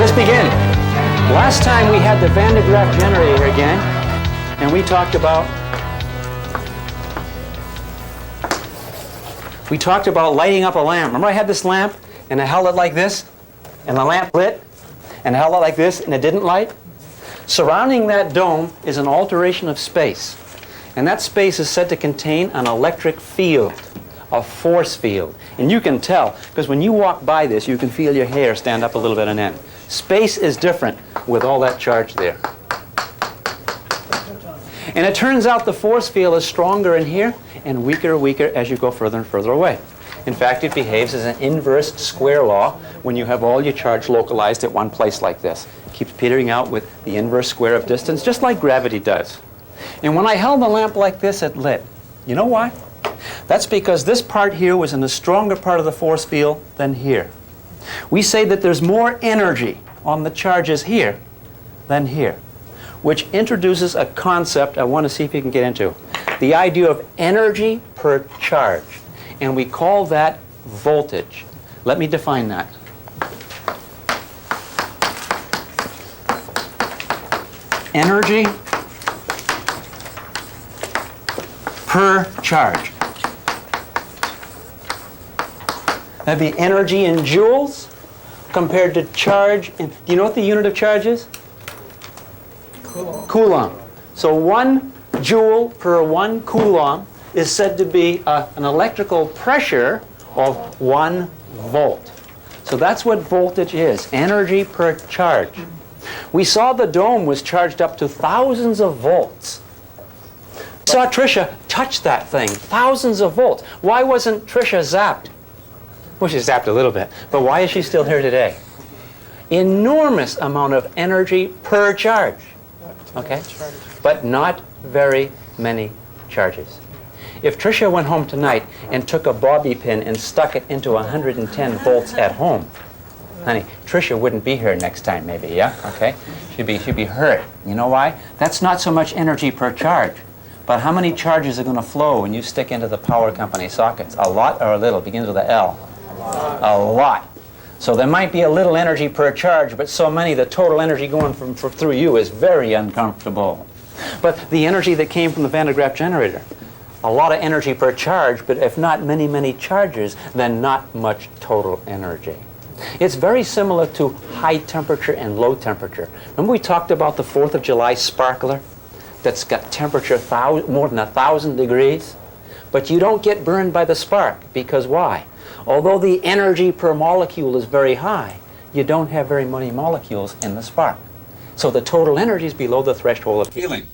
Let's begin. Last time we had the Van de Graaff generator again, and we talked about lighting up a lamp. Remember I had this lamp, and I held it like this, and the lamp lit, and I held it like this, and it didn't light? Surrounding that dome is an alteration of space, and that space is said to contain an electric field, a force field. And you can tell, because when you walk by this, you can feel your hair stand up a little bit on end. Space is different with all that charge there. And it turns out the force field is stronger in here and weaker as you go further and further away. In fact, it behaves as an inverse square law when you have all your charge localized at one place like this. It keeps petering out with the inverse square of distance, just like gravity does. And when I held the lamp like this, it lit. You know why? That's because this part here was in a stronger part of the force field than here. We say that there's more energy on the charges here than here, which introduces a concept I want to see if you can get into. The idea of energy per charge. And we call that voltage. Let me define that. Energy per charge. That'd be energy in joules compared to charge in, do you know what the unit of charge is? Coulomb. So 1 joule per 1 coulomb is said to be an electrical pressure of 1 volt. So that's what voltage is, energy per charge. We saw the dome was charged up to thousands of volts. We saw Tricia touch that thing, thousands of volts. Why wasn't Tricia zapped? Well, she zapped a little bit, but why is she still here today? Enormous amount of energy per charge, okay? But not very many charges. If Tricia went home tonight and took a bobby pin and stuck it into 110 volts at home, honey, Tricia wouldn't be here next time maybe, yeah? Okay? She'd be hurt. You know why? That's not so much energy per charge, but how many charges are going to flow when you stick into the power company sockets? A lot or a little? Begins with a L. A lot. So there might be a little energy per charge, but so many, the total energy going through you is very uncomfortable. But the energy that came from the Van de Graaff generator, a lot of energy per charge, but if not many charges, then not much total energy. It's very similar to high temperature and low temperature. Remember we talked about the 4th of July sparkler that's got temperature more than 1,000 degrees? But you don't get burned by the spark, because why? Although the energy per molecule is very high, you don't have very many molecules in the spark. So the total energy is below the threshold of healing.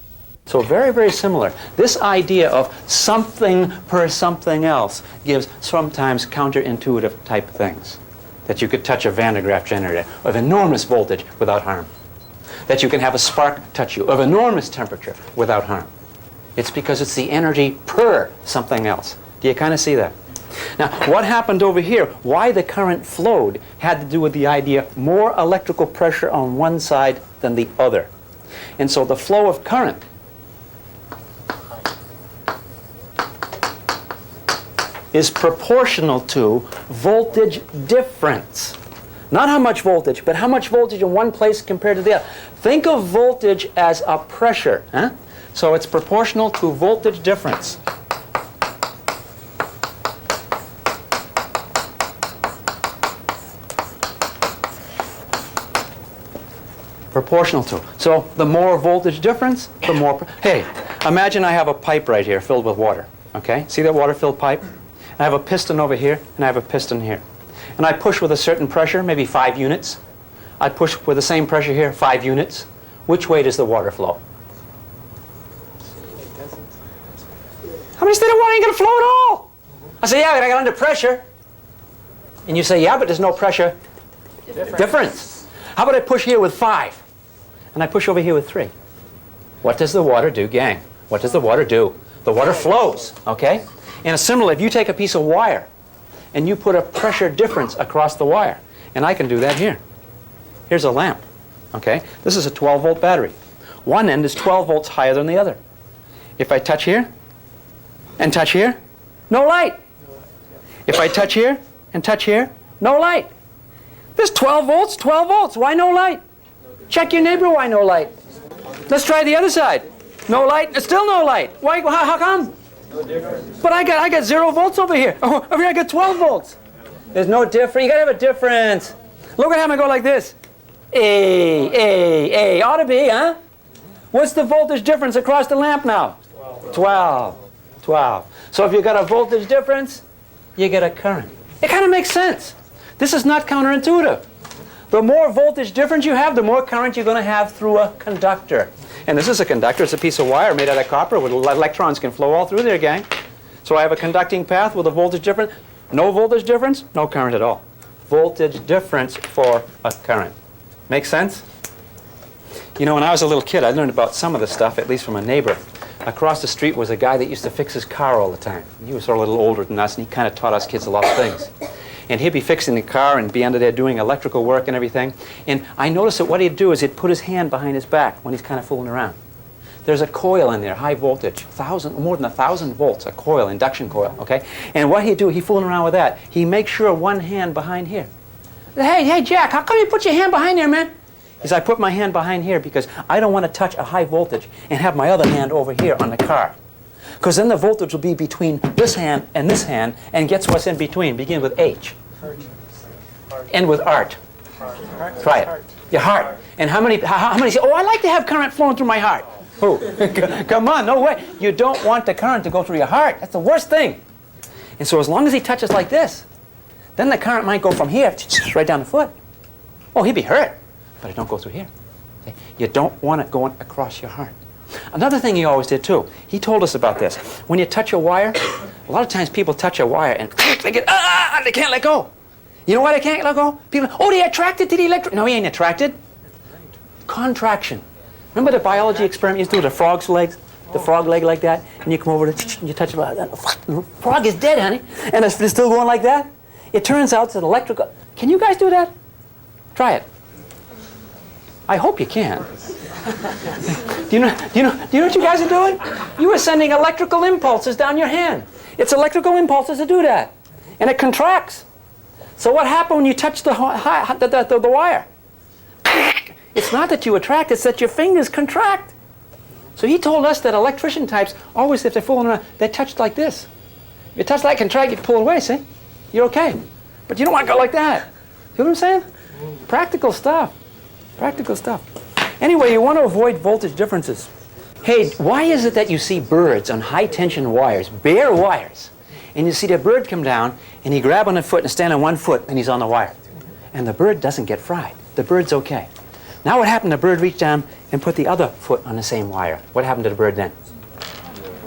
So very similar. This idea of something per something else gives sometimes counterintuitive type things. That you could touch a Van de Graaff generator of enormous voltage without harm. That you can have a spark touch you of enormous temperature without harm. It's because it's the energy per something else. Do you kind of see that? Now, what happened over here, why the current flowed, had to do with the idea more electrical pressure on one side than the other. And so the flow of current is proportional to voltage difference. Not how much voltage, but how much voltage in one place compared to the other. Think of voltage as a pressure. Huh? So it's proportional to voltage difference. Proportional to. So the more voltage difference, the more. Hey, imagine I have a pipe right here filled with water. Okay? See that water-filled pipe? I have a piston over here, and I have a piston here. And I push with a certain pressure, maybe 5 units. I push with the same pressure here, 5 units. Which way does the water flow? How many stated water ain't going to flow at all? I say, yeah, but I got under pressure. And you say, yeah, but there's no pressure difference. How about I push here with 5? And I push over here with 3. What does the water do, gang? What does the water do? The water flows, okay? And similarly, if you take a piece of wire and you put a pressure difference across the wire, and I can do that here. Here's a lamp, okay? This is a 12-volt battery. One end is 12 volts higher than the other. If I touch here and touch here, no light. If I touch here and touch here, no light. There's 12 volts, 12 volts. Why no light? Check your neighbor, why no light? Let's try the other side. No light, there's still no light. Why, how come? No difference. But I got 0 volts over here. Oh, over here I got 12 volts. There's no difference. You gotta have a difference. Look at how I go like this. A. Ought to be, huh? What's the voltage difference across the lamp now? 12. So if you got a voltage difference, you get a current. It kind of makes sense. This is not counterintuitive. The more voltage difference you have, the more current you're going to have through a conductor. And this is a conductor. It's a piece of wire made out of copper where electrons can flow all through there, gang. So I have a conducting path with a voltage difference. No voltage difference, no current at all. Voltage difference for a current. Make sense? You know, when I was a little kid, I learned about some of this stuff, at least from a neighbor. Across the street was a guy that used to fix his car all the time. He was sort of a little older than us, and he kind of taught us kids a lot of things. And he'd be fixing the car and be under there doing electrical work and everything. And I noticed that what he'd do is he'd put his hand behind his back when he's kind of fooling around. There's a coil in there, high voltage, more than 1,000 volts, a coil, induction coil, okay? And what he'd do, he's fooling around with that. He makes sure one hand behind here. Hey, Jack, how come you put your hand behind there, man? He said, I put my hand behind here because I don't want to touch a high voltage and have my other hand over here on the car. Because then the voltage will be between this hand, and guess what's in between? Begin with H. End with art. Try it. Your heart. And how many say, oh, I like to have current flowing through my heart? Who? Come on, no way. You don't want the current to go through your heart. That's the worst thing. And so as long as he touches like this, then the current might go from here right down the foot. Oh, he'd be hurt, but it don't go through here. Okay? You don't want it going across your heart. Another thing he always did too, he told us about this. When you touch a wire, a lot of times people touch a wire and they get, they can't let go. You know why they can't let go? People, oh, they're attracted to the electric. No, he ain't attracted. Contraction. Remember the biology experiment you used to do with the frog's legs? The frog leg like that, and you come over and you touch it like that. The frog is dead, honey. And it's still going like that. It turns out it's an electrical. Can you guys do that? Try it. I hope you can. Do you know what you guys are doing? You are sending electrical impulses down your hand. It's electrical impulses that do that. And it contracts. So what happened when you touch the wire? It's not that you attract, it's that your fingers contract. So he told us that electrician types, always if they're fooling around, they touch like this. If you touch like contract, you pull it away, see? You're okay. But you don't want to go like that. See what I'm saying? Practical stuff. Practical stuff. Anyway, you want to avoid voltage differences. Hey, why is it that you see birds on high tension wires, bare wires, and you see the bird come down and he grab on a foot and stand on one foot and he's on the wire. And the bird doesn't get fried. The bird's okay. Now what happened? The bird reached down and put the other foot on the same wire. What happened to the bird then?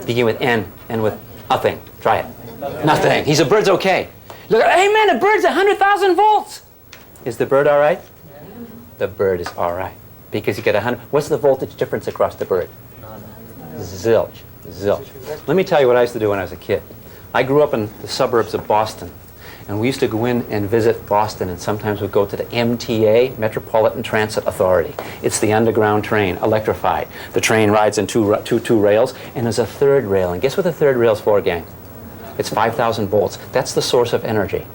Begin with N and with nothing. Try it. Nothing. He's a bird's okay. Look, hey man, the bird's 100,000 volts. Is the bird all right? The bird is all right. Because you get 100. What's the voltage difference across the bird? Zilch. Zilch. Let me tell you what I used to do when I was a kid. I grew up in the suburbs of Boston. And we used to go in and visit Boston, and sometimes we'd go to the MTA, Metropolitan Transit Authority. It's the underground train, electrified. The train rides in two rails, and there's a third rail. And guess what the third rail's for, gang? It's 5,000 volts. That's the source of energy.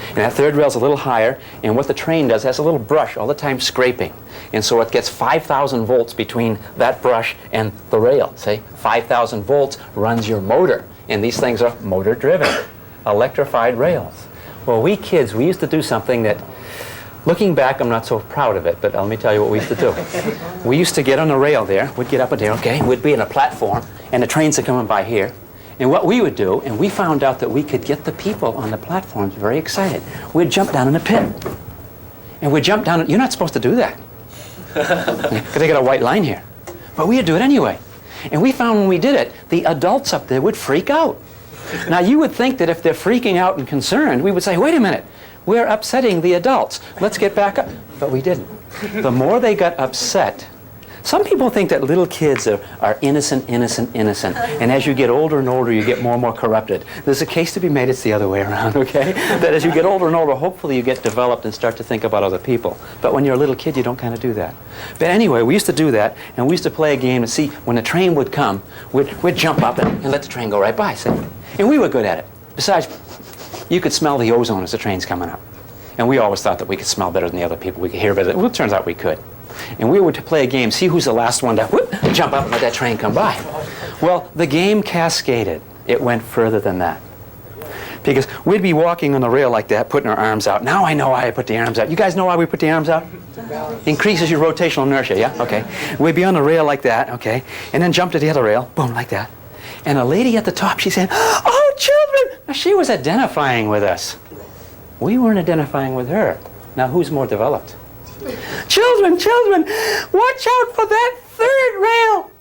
And that third rail's a little higher, and what the train does has a little brush all the time scraping. And so it gets 5,000 volts between that brush and the rail. See? 5,000 volts runs your motor. And these things are motor-driven, electrified rails. Well, we kids, we used to do something that, looking back, I'm not so proud of it, but let me tell you what we used to do. We used to get on the rail there, we'd get up there, okay, we'd be in a platform, and the trains are coming by here. And what we would do, and we found out that we could get the people on the platforms very excited. We'd jump down in a pit. And we'd jump down, you're not supposed to do that. Because they got a white line here. But we'd do it anyway. And we found when we did it, the adults up there would freak out. Now you would think that if they're freaking out and concerned, we would say, wait a minute, we're upsetting the adults. Let's get back up. But we didn't. The more they got upset, some people think that little kids are innocent. And as you get older and older, you get more and more corrupted. There's a case to be made, it's the other way around, okay? That as you get older and older, hopefully you get developed and start to think about other people. But when you're a little kid, you don't kind of do that. But anyway, we used to do that, and we used to play a game to see when the train would come, we'd jump up and let the train go right by, see? And we were good at it. Besides, you could smell the ozone as the train's coming up. And we always thought that we could smell better than the other people. We could hear better. Well, it turns out we could. And we would to play a game, see who's the last one to whoop, jump up and let that train come by. Well, the game cascaded. It went further than that. Because we'd be walking on the rail like that, putting our arms out. Now I know why I put the arms out. You guys know why we put the arms out? Increases your rotational inertia, yeah? Okay. We'd be on the rail like that, okay? And then jump to the other rail, boom, like that. And a lady at the top, she said, "Oh, children!" Now, she was identifying with us. We weren't identifying with her. Now, who's more developed? "Children, children, watch out for that third rail."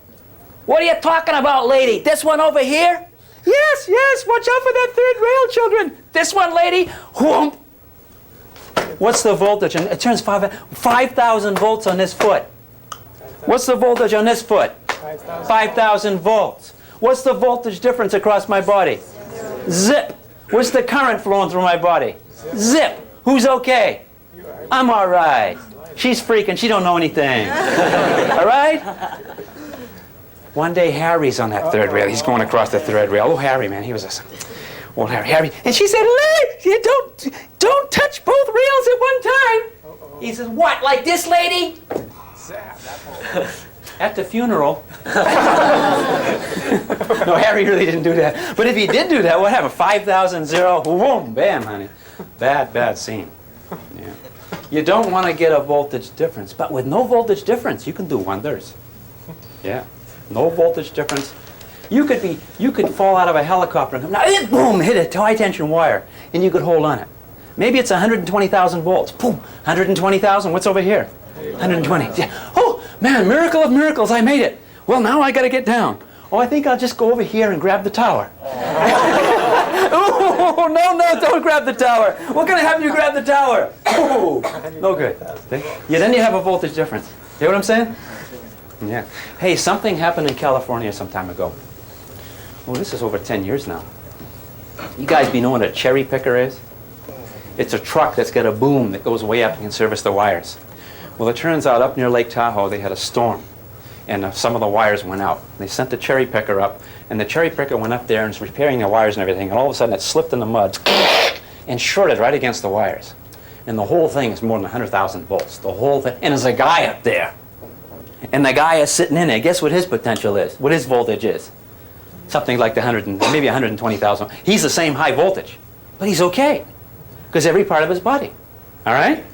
"What are you talking about, lady? This one over here?" "Yes, yes, watch out for that third rail, children." "This one, lady?" Whoomp. What's the voltage? And it turns 5,000 volts on this foot. What's the voltage on this foot? 5,000 volts. What's the voltage difference across my body? Zip. What's the current flowing through my body? Zip. Who's okay? I'm all right. She's freaking. She don't know anything. All right? One day, Harry's on that third rail. He's going across the third rail. Oh, Harry, man, he was a old Harry. And she said, "Lady, don't touch both rails at one time." He says, "What, like this, lady?" At the funeral. No, Harry really didn't do that. But if he did do that, what happened? 5,000, 0, boom, bam, honey. Bad scene. Yeah. You don't want to get a voltage difference. But with no voltage difference, you can do wonders. Yeah. No voltage difference. You could fall out of a helicopter and come, boom, hit a high tension wire, and you could hold on it. Maybe it's 120,000 volts. Boom, 120,000. What's over here? 120. Yeah. Oh, man, miracle of miracles, I made it. Well, now I got to get down. Oh, I think I'll just go over here and grab the tower. Oh, no, don't grab the tower. What can I have you grab the tower? Oh, no good. Yeah, then you have a voltage difference. You know what I'm saying? Yeah. Hey, something happened in California some time ago. Oh, this is over 10 years now. You guys be knowing what a cherry picker is? It's a truck that's got a boom that goes way up and can service the wires. Well, it turns out up near Lake Tahoe they had a storm, and some of the wires went out. They sent the cherry picker up, and the cherry picker went up there and was repairing the wires and everything, and all of a sudden it slipped in the mud and shorted right against the wires. And the whole thing is more than 100,000 volts. The whole thing. And there's a guy up there. And the guy is sitting in it. Guess what his potential is? What his voltage is? Something like maybe 120,000. He's the same high voltage, but he's okay because every part of his body. All right?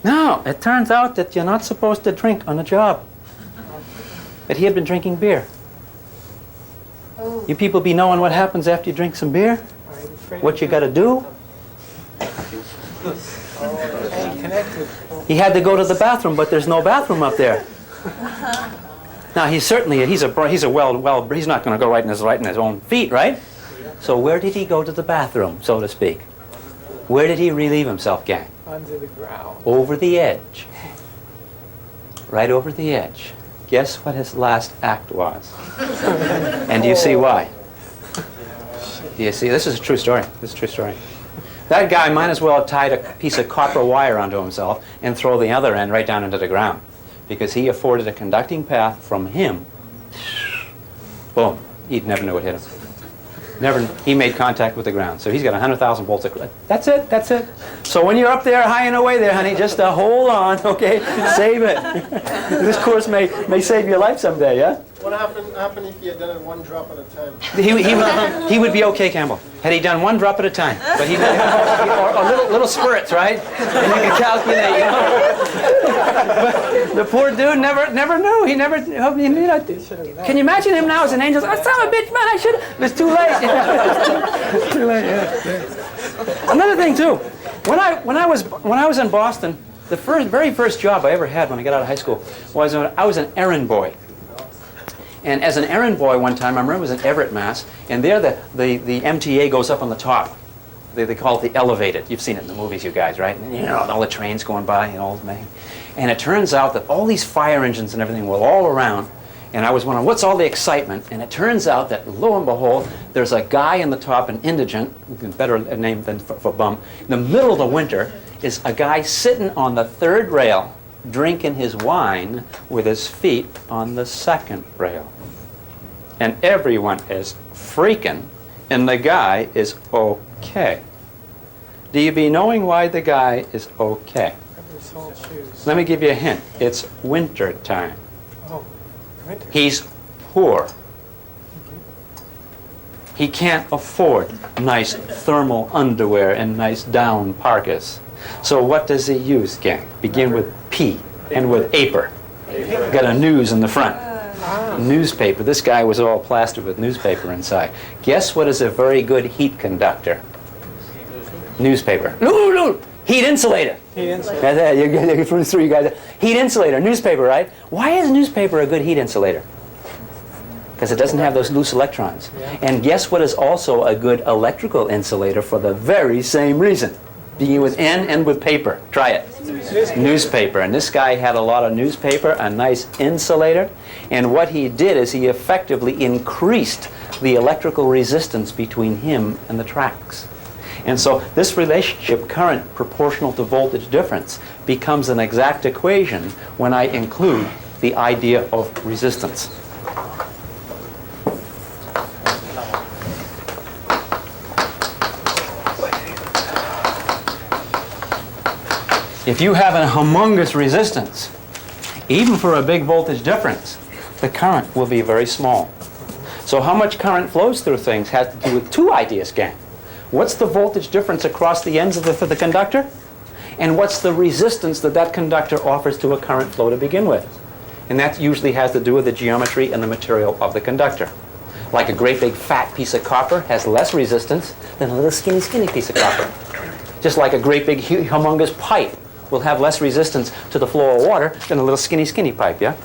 Now, it turns out that you're not supposed to drink on the job. But he had been drinking beer. You people be knowing what happens after you drink some beer? What you got to do? He had to go to the bathroom, but there's no bathroom up there. Now he's not going to go right in his own feet, right? So where did he go to the bathroom, so to speak? Where did he relieve himself, gang? Under the ground. Over the edge. Right over the edge. Guess what his last act was? And do you see why? Do you see? This is a true story. This is a true story. That guy might as well have tied a piece of copper wire onto himself and throw the other end right down into the ground, because he afforded a conducting path from him. Boom. He never knew what hit him. He made contact with the ground. So he's got 100,000 volts. That's it. That's it. So when you're up there, high and away there, honey, just hold on, okay? Save it. This course may save your life someday, yeah? What happened if you had done it one drop at a time? He would be okay, Campbell, had he done one drop at a time. But he or little spurts, right? And you can calculate, you know. But the poor dude never knew. He never. Can you imagine him now as an angel? Oh, son of a bitch, man! I should. It was too late. It's too late. Yeah. Another thing too. When I was in Boston, the very first job I ever had when I got out of high school was I was an errand boy. And as an errand boy one time, I remember it was in Everett, Mass, and there the MTA goes up on the top. They call it the elevated. You've seen it in the movies, you guys, right? And, you know, all the trains going by and all that. And it turns out that all these fire engines and everything were all around, and I was wondering, what's all the excitement? And it turns out that, lo and behold, there's a guy in the top, an indigent, better name than for bum. In the middle of the winter is a guy sitting on the third rail, drinking his wine with his feet on the second rail. And everyone is freaking, and the guy is okay. do you be knowing why the guy is okay? Let me give you a hint. It's winter time. Oh, winter. He's poor. He can't afford nice thermal underwear and nice down parkas. So what does he use, gang? Begin with P and with aper. Got a news in the front. Newspaper. This guy was all plastered with newspaper inside. Guess what is a very good heat conductor? Newspaper. No. Heat insulator. Heat insulator. You through you guys. Heat insulator. Newspaper, right? Why is newspaper a good heat insulator? Because it doesn't have those loose electrons. And guess what is also a good electrical insulator for the very same reason? Beginning with N and with paper. Try it. Newspaper. And this guy had a lot of newspaper, a nice insulator. And what he did is he effectively increased the electrical resistance between him and the tracks. And so this relationship, current proportional to voltage difference, becomes an exact equation when I include the idea of resistance. If you have a humongous resistance, even for a big voltage difference, the current will be very small. So how much current flows through things has to do with two ideas, gang. What's the voltage difference across the ends of the conductor? And what's the resistance that that conductor offers to a current flow to begin with? And that usually has to do with the geometry and the material of the conductor. Like a great big fat piece of copper has less resistance than a little skinny piece of copper. Just like a great big humongous pipe will have less resistance to the flow of water than a little skinny pipe, yeah?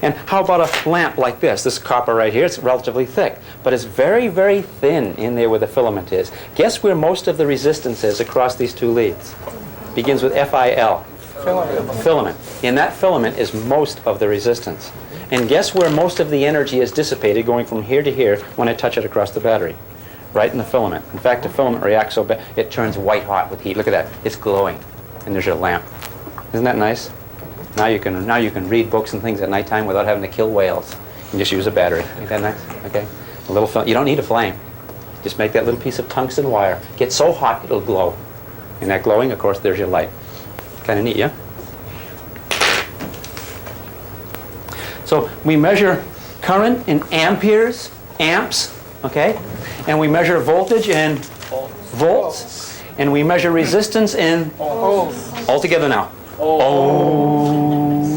And how about a lamp like this? This copper right here, it's relatively thick, but it's very, very thin in there where the filament is. Guess where most of the resistance is across these two leads? Begins with FIL. Filament. In that filament is most of the resistance. And guess where most of the energy is dissipated going from here to here when I touch it across the battery? Right in the filament. In fact, the filament reacts so bad, it turns white hot with heat. Look at that. It's glowing. And there's your lamp. Isn't that nice? Now you can read books and things at nighttime without having to kill whales. You just use a battery. Ain't that nice? Okay. A little film. You don't need a flame. Just make that little piece of tungsten wire. Get so hot it'll glow. And that glowing, of course, there's your light. Kind of neat, yeah? So we measure current in amperes, amps, okay? And we measure voltage in volts. And we measure resistance in ohms. All together now. Ohms.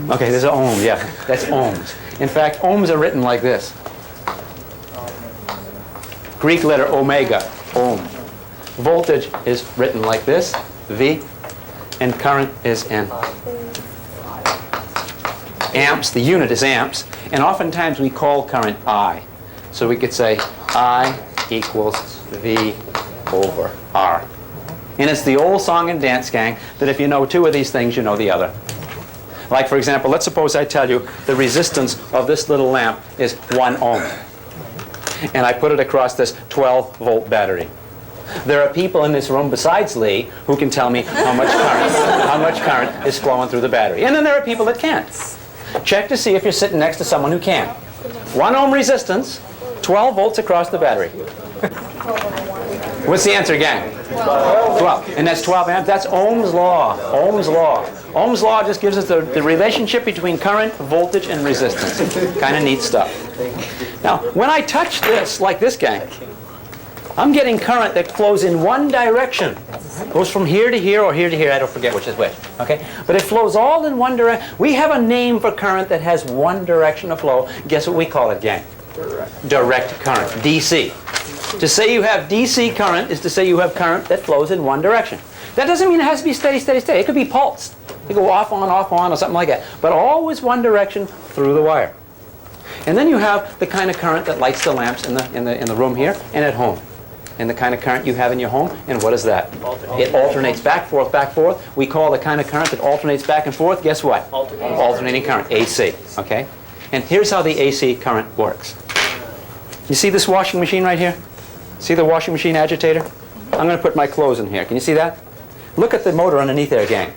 Okay, there's an ohm, yeah. That's ohms. In fact, ohms are written like this. Greek letter omega, ohm. Voltage is written like this, V, and current is N. Amps, the unit is amps, and oftentimes we call current I. So we could say I equals V over R. And it's the old song and dance, gang, that if you know two of these things, you know the other. Like, for example, let's suppose I tell you the resistance of this little lamp is 1 ohm. And I put it across this 12-volt battery. There are people in this room besides Lee who can tell me how much current is flowing through the battery. And then there are people that can't. Check to see if you're sitting next to someone who can. 1 ohm resistance, 12 volts across the battery. What's the answer, gang? 12. And that's 12 amps. That's Ohm's law. Ohm's law. Ohm's law just gives us the relationship between current, voltage, and resistance. Kind of neat stuff. Now, when I touch this, like this, gang, I'm getting current that flows in one direction. Goes from here to here or here to here. I don't forget which is which. Okay? But it flows all in one direction. We have a name for current that has one direction of flow. Guess what we call it, gang? Direct current. DC. To say you have DC current is to say you have current that flows in one direction. That doesn't mean it has to be steady. It could be pulsed. It could go off on, or something like that. But always one direction through the wire. And then you have the kind of current that lights the lamps in the room here and at home. And the kind of current you have in your home, and what is that? It alternates back, forth. We call the kind of current that alternates back and forth, guess what? Alternating current, AC, okay? And here's how the AC current works. You see this washing machine right here? See the washing machine agitator? I'm going to put my clothes in here. Can you see that? Look at the motor underneath there, gang.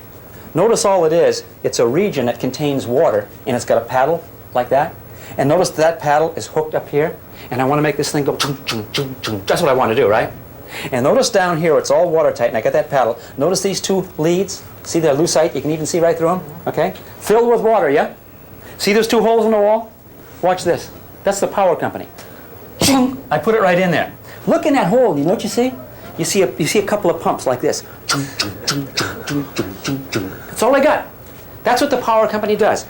Notice all it is, it's a region that contains water, and it's got a paddle like that. And notice that paddle is hooked up here, and I want to make this thing go chung, chung, chung, chung. That's what I want to do, right? And notice down here, it's all watertight, and I got that paddle. Notice these two leads? See they're lucite? You can even see right through them, okay? Filled with water, yeah? See those two holes in the wall? Watch this. That's the power company. I put it right in there. Look in that hole, you know what you see? You see a couple of pumps like this. That's all I got. That's what the power company does.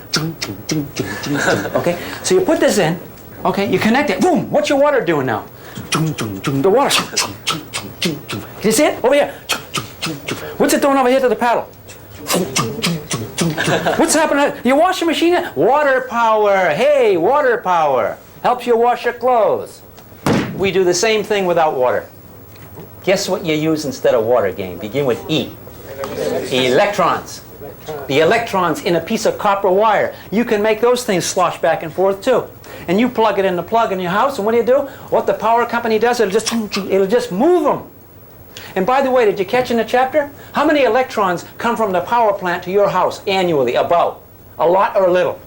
Okay? So you put this in, okay, you connect it, boom, what's your water doing now? The water. Can you see it? Over here. What's it doing over here to the paddle? What's happening? Your washing machine? Water power. Hey, water power. Helps you wash your clothes. We do the same thing without water. Guess what you use instead of water, gang? Begin with E. Electrons. The electrons in a piece of copper wire. You can make those things slosh back and forth too. And you plug it in the plug in your house, and what do? What the power company does, it'll just move them. And by the way, did you catch in the chapter? How many electrons come from the power plant to your house annually, about? A lot or a little?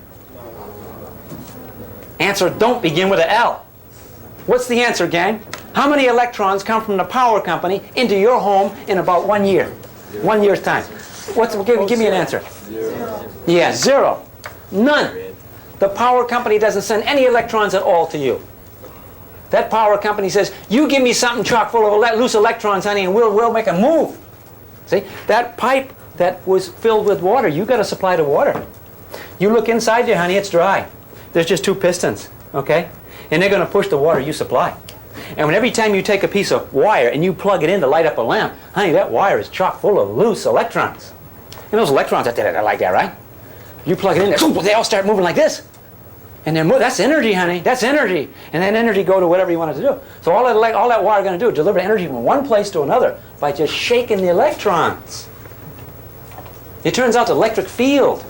Answer don't begin with an L. What's the answer, gang? How many electrons come from the power company into your home in about 1 year? 1 year's time. Give me an answer. Zero. Yeah, 0. None. The power company doesn't send any electrons at all to you. That power company says, you give me something chock full of loose electrons, honey, and we'll make a move. See, that pipe that was filled with water, you got to supply the water. You look inside there, honey, it's dry. There's just 2 pistons, okay? And they're going to push the water you supply. And when every time you take a piece of wire and you plug it in to light up a lamp, honey, that wire is chock full of loose electrons. And those electrons are like that, right? You plug it in there, they all start moving like this. And then that's energy, honey. That's energy. And then energy go to whatever you want it to do. So all that wire is going to do is deliver energy from one place to another by just shaking the electrons. It turns out the electric field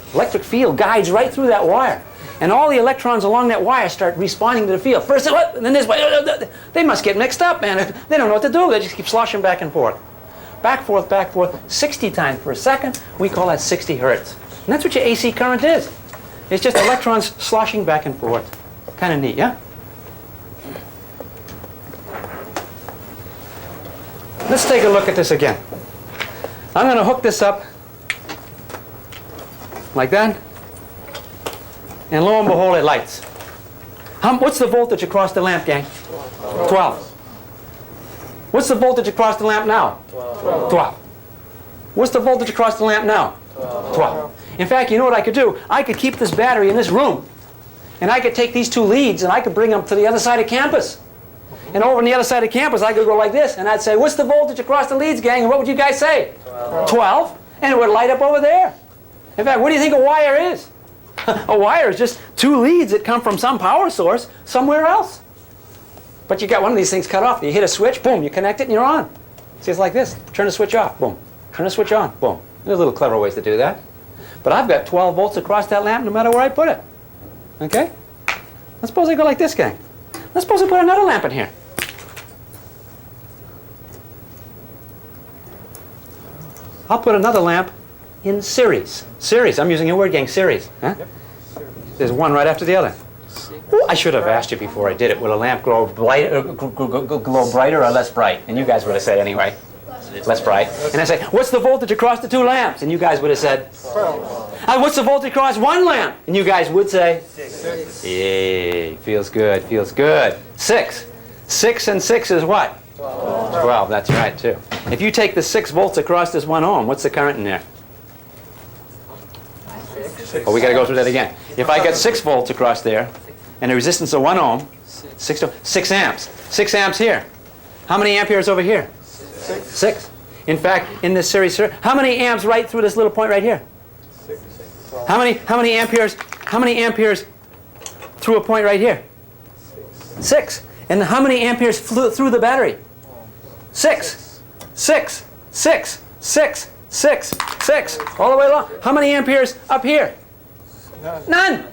guides right through that wire. And all the electrons along that wire start responding to the field. First, and then this way. They must get mixed up, man. They don't know what to do. They just keep sloshing back and forth. Back, forth, 60 times per second. We call that 60 hertz. And that's what your AC current is. It's just electrons sloshing back and forth. Kind of neat, yeah? Let's take a look at this again. I'm going to hook this up like that. And lo and behold, it lights. What's the voltage across the lamp, gang? 12. What's the voltage across the lamp now? 12. What's the voltage across the lamp now? 12. In fact, you know what I could do? I could keep this battery in this room. And I could take these 2 leads and I could bring them to the other side of campus. And over on the other side of campus, I could go like this. And I'd say, what's the voltage across the leads, gang? And what would you guys say? 12. And it would light up over there. In fact, what do you think a wire is? A wire is just 2 leads that come from some power source somewhere else. But you got one of these things cut off. You hit a switch, boom, you connect it and you're on. See, it's like this. Turn the switch off, boom. Turn the switch on, boom. There's little clever ways to do that. But I've got 12 volts across that lamp no matter where I put it. Okay? Let's suppose I go like this, gang. Let's suppose I put another lamp in here. I'll put another lamp in series. Series, I'm using your word, gang, series. Huh? Yep. There's one right after the other. Ooh, I should have asked you before I did it. Will a lamp glow brighter or less bright? And you guys would have said anyway. Less bright. And I say, what's the voltage across the 2 lamps? And you guys would have said, 12. what's the voltage across 1 lamp? And you guys would say, 6. yay, feels good, feels good. 6. 6 and 6 is what? 12, that's right too. If you take the 6 volts across this 1 ohm, what's the current in there? 6. Oh, we got to go through that again. If I get 6 volts across there, and a resistance of 1 ohm, 6 amps. 6 amps here. How many amperes over here? 6. In fact, in this series, how many amps right through this little point right here? 6. How many amperes through a point right here? 6. And how many amperes flew through the battery? 6. 6. 6. 6. 6. 6. All the way along. How many amperes up here? None.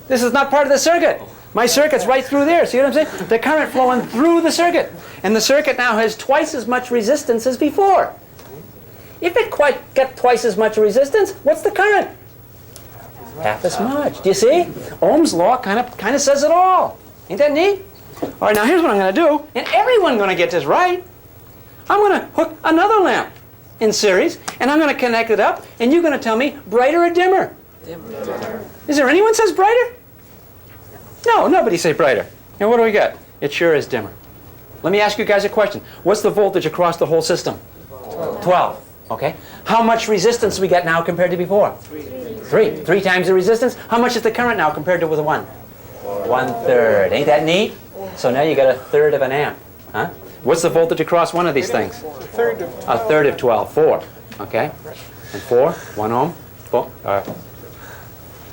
This is not part of the circuit. My circuit's right through there. See what I'm saying? The current flowing through the circuit. And the circuit now has twice as much resistance as before. If it got twice as much resistance, what's the current? Half as much. Do you see? Ohm's law kind of says it all. Ain't that neat? All right, now here's what I'm going to do. And everyone's going to get this right. I'm going to hook another lamp in series, and I'm going to connect it up, and you're going to tell me brighter or dimmer? Dimmer. Is there anyone says brighter? No, nobody say brighter. And what do we got? It sure is dimmer. Let me ask you guys a question. What's the voltage across the whole system? 12. Okay. How much resistance we got now compared to before? 3. 3 times the resistance. How much is the current now compared to with a 1? 1/3. Ain't that neat? So now you got 1/3 of an amp. Huh? What's the voltage across one of these things? A third of 12. 4. Okay. And 4. 1 ohm. 4.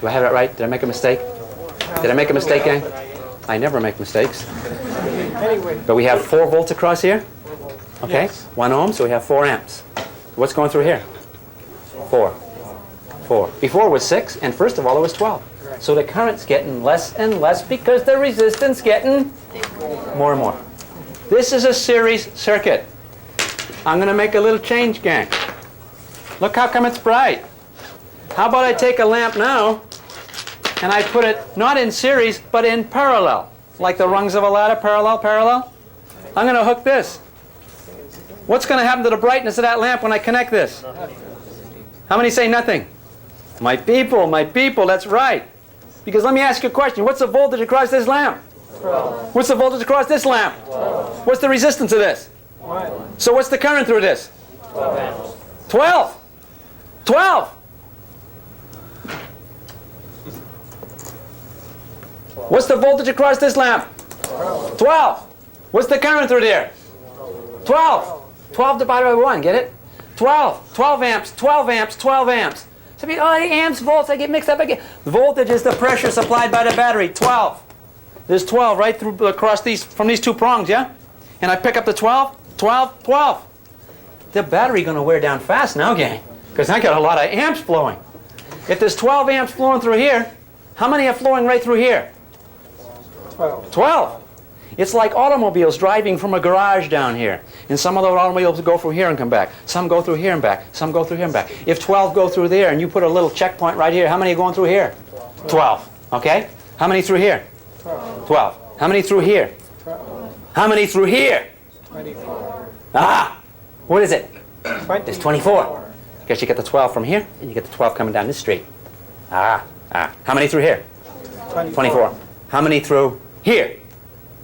Do I have that right? Did I make a mistake? Did I make a mistake, gang? I never make mistakes. But we have 4 volts across here. Okay. 1 ohm, so we have 4 amps. What's going through here? 4. 4. Before it was 6, and first of all it was 12. So the current's getting less and less because the resistance getting more and more. This is a series circuit. I'm going to make a little change, gang. Look how come it's bright. How about I take a lamp now and I put it not in series but in parallel, like the rungs of a ladder, parallel, parallel. I'm going to hook this. What's going to happen to the brightness of that lamp when I connect this? How many say nothing? My people, that's right. Because let me ask you a question. What's the voltage across this lamp? 12. What's the voltage across this lamp? 12. What's the resistance of this? 1. So what's the current through this? 12. 12. 12. What's the voltage across this lamp? 12. 12. What's the current through there? 12. 12 divided by 1, get it? 12. 12 amps, 12 amps, 12 amps. So, the amps, volts, I get mixed up again. The voltage is the pressure supplied by the battery, 12. There's 12 right through across these, from these 2 prongs, yeah? And I pick up the 12, 12, 12. The battery going to wear down fast now, gang, because I got a lot of amps flowing. If there's 12 amps flowing through here, how many are flowing right through here? 12. 12. It's like automobiles driving from a garage down here. And some of those automobiles go through here and come back. Some go through here and back. Some go through here and back. If 12 go through there and you put a little checkpoint right here, how many are going through here? 12. Okay? How many through here? 12. How many through here? 12. How many through here? 24. Ah! What is it? It's 24. Because you get the 12 from here, and you get the 12 coming down this street. How many through here? 24. How many through here?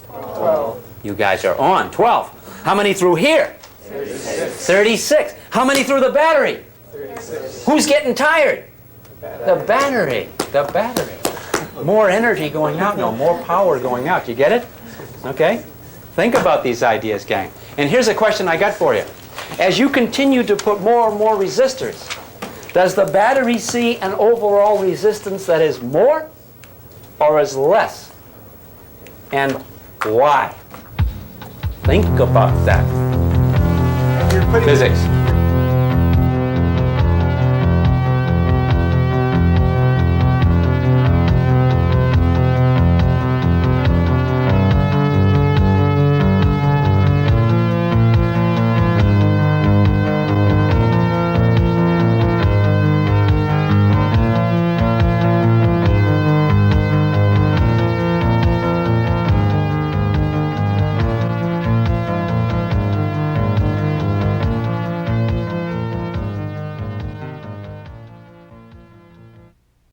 12. You guys are on. 12. How many through here? 36. 36. How many through the battery? 36. Who's getting tired? The battery. The battery. More energy going out now, more power going out. You get it? Okay? Think about these ideas, gang. And here's a question I got for you. As you continue to put more and more resistors, does the battery see an overall resistance that is more or is less? And why? Think about that. You're putting Physics.